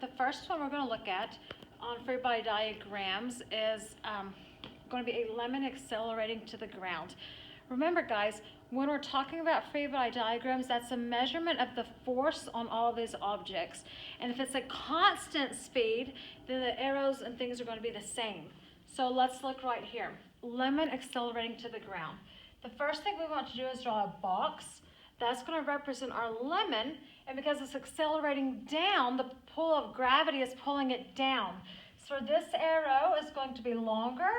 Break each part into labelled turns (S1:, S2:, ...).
S1: The first one we're going to look at on free body diagrams is going to be a lemon accelerating to the ground. Remember, guys, when we're talking about free body diagrams, that's a measurement of the force on all of these objects. And if it's a constant speed, then the arrows and things are going to be the same. So let's look right here. Lemon accelerating to the ground. The first thing we want to do is draw a box. That's going to represent our lemon, and because it's accelerating down, the pull of gravity is pulling it down. So this arrow is going to be longer.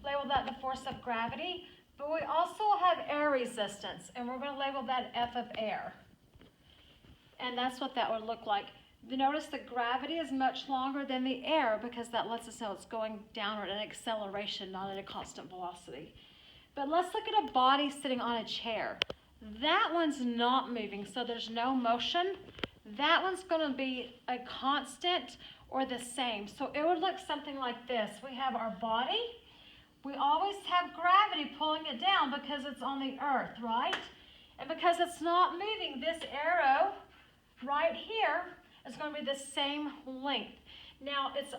S1: Label that the force of gravity. But we also have air resistance, and we're going to label that F of air. And that's what that would look like. Notice the gravity is much longer than the air because that lets us know it's going downward at an acceleration, not at a constant velocity. But let's look at a body sitting on a chair. That one's not moving, so there's no motion. That one's going to be a constant or the same. So it would look something like this. We have our body. We always have gravity pulling it down because it's on the earth, right? And because it's not moving, this arrow right here is going to be the same length. Now, it's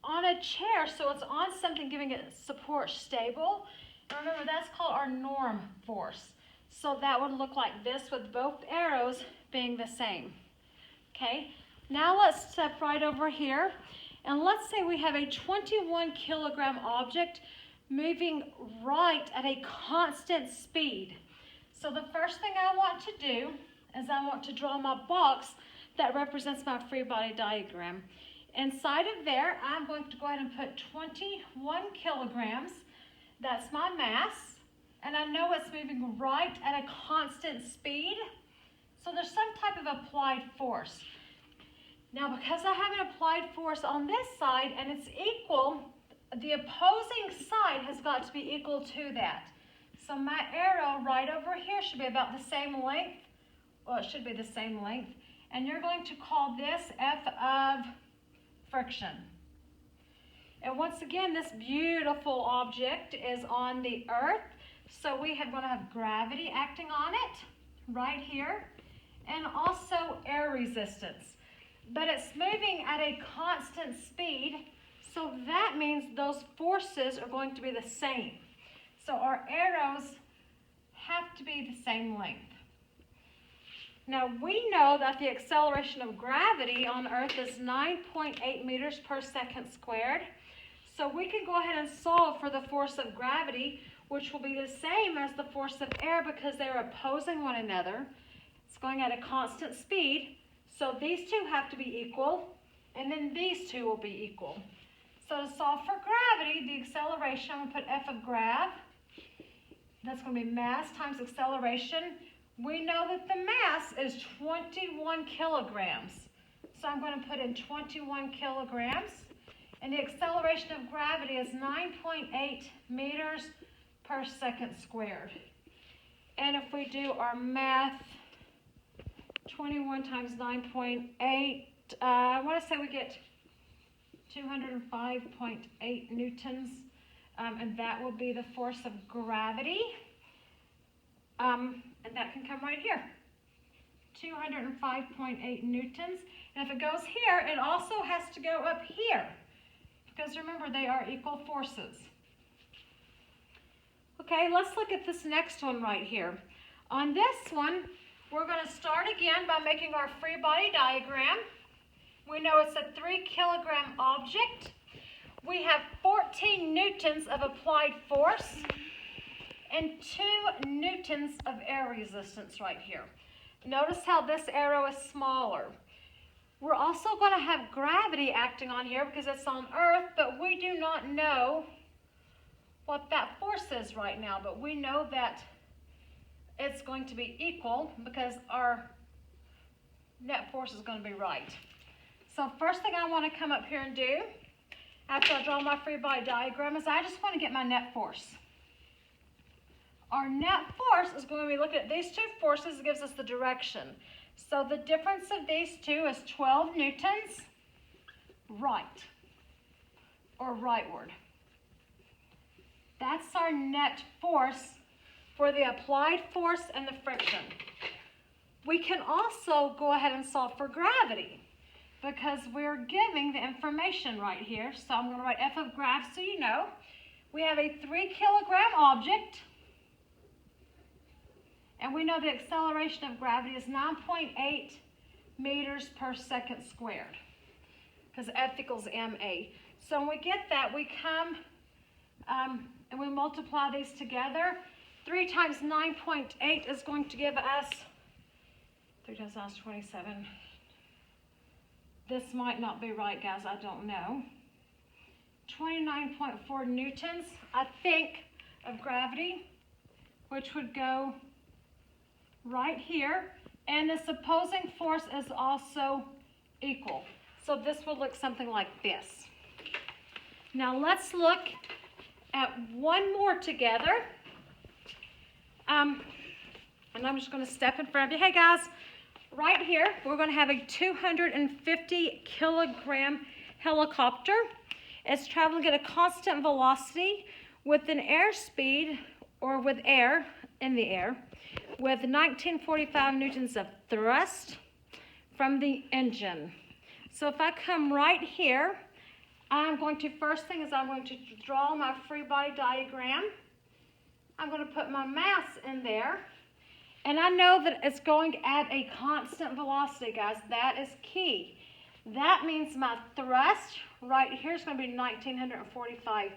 S1: on a chair, so it's on something giving it support stable. And remember, that's called our norm force. So that would look like this with both arrows being the same. Okay, now let's step right over here. And let's say we have a 21 kilogram object moving right at a constant speed. So the first thing I want to do is I want to draw my box that represents my free body diagram. Inside of there, I'm going to go ahead and put 21 kilograms. That's my mass. And I know it's moving right at a constant speed. So there's some type of applied force. Now, because I have an applied force on this side and it's equal, the opposing side has got to be equal to that. So my arrow right over here should be about the same length. Well, it should be the same length. And you're going to call this F of friction. And once again, this beautiful object is on the earth. So we are going to have gravity acting on it right here, and also air resistance. But it's moving at a constant speed, so that means those forces are going to be the same. So our arrows have to be the same length. Now we know that the acceleration of gravity on Earth is 9.8 meters per second squared. So we can go ahead and solve for the force of gravity, which will be the same as the force of air because they're opposing one another. It's going at a constant speed. So these two have to be equal, and then these two will be equal. So to solve for gravity, the acceleration, I'm going to put F of grav. That's going to be mass times acceleration. We know that the mass is 21 kilograms. So I'm going to put in 21 kilograms. And the acceleration of gravity is 9.8 meters per second squared. And if we do our math, 21 times 9.8, I want to say we get 205.8 newtons, and that will be the force of gravity. And that can come right here, 205.8 newtons. And if it goes here, it also has to go up here, because remember, they are equal forces. Okay, let's look at this next one right here. On this one, we're going to start again by making our free body diagram. We know it's a 3 kilogram object. We have 14 newtons of applied force and 2 newtons of air resistance right here. Notice how this arrow is smaller. We're also going to have gravity acting on here because it's on Earth, but we do not know what that force is right now, but we know that it's going to be equal because our net force is going to be right. So first thing I want to come up here and do after I draw my free body diagram is I just want to get my net force. Our net force is going to be looking at these two forces. It gives us the direction. So the difference of these two is 12 newtons right or rightward. That's our net force for the applied force and the friction. We can also go ahead and solve for gravity. because we're giving the information right here. So I'm going to write F of grav so you know. We have a 3 kilogram object, and we know the acceleration of gravity is 9.8 meters per second squared, because F equals ma. So when we get that, we come and we multiply these together. 3 times 9.8 is going to give us 3 times 9 is 27. This might not be right, guys. I don't know. 29.4 newtons, I think, of gravity, which would go right here. And this opposing force is also equal. So this would look something like this. Now let's look at one more together. And I'm just going to step in front of you. Hey guys, right here, we're going to have a 250 kilogram helicopter. It's traveling at a constant velocity with an airspeed, or with air in the air, with 1945 newtons of thrust from the engine. So if I come right here, first thing is I'm going to draw my free body diagram. I'm going to put my mass in there. And I know that it's going at a constant velocity, guys. That is key. That means my thrust right here is going to be 1945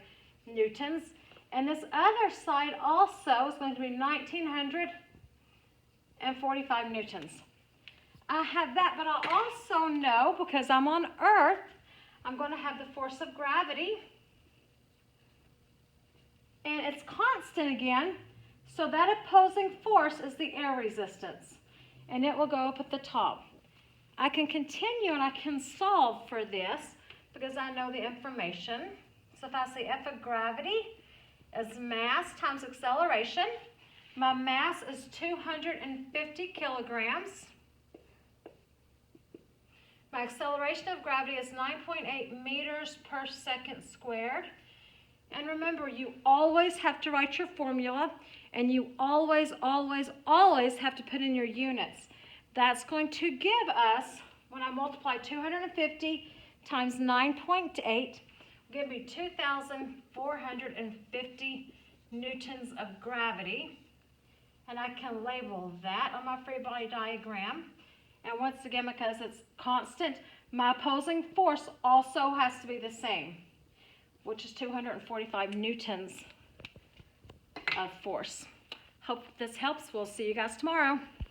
S1: newtons. And this other side also is going to be 1945 newtons. I have that, but I also know, because I'm on Earth, I'm going to have the force of gravity. And it's constant again. So that opposing force is the air resistance. And it will go up at the top. I can continue and I can solve for this because I know the information. So if I say F of gravity is mass times acceleration, my mass is 250 kilograms. My acceleration of gravity is 9.8 meters per second squared. And remember, you always have to write your formula, and you always, always, always have to put in your units. That's going to give us, when I multiply 250 times 9.8, give me 2,450 newtons of gravity. And I can label that on my free body diagram. And once again, because it's constant, my opposing force also has to be the same, which is 245 newtons of force. Hope this helps. We'll see you guys tomorrow.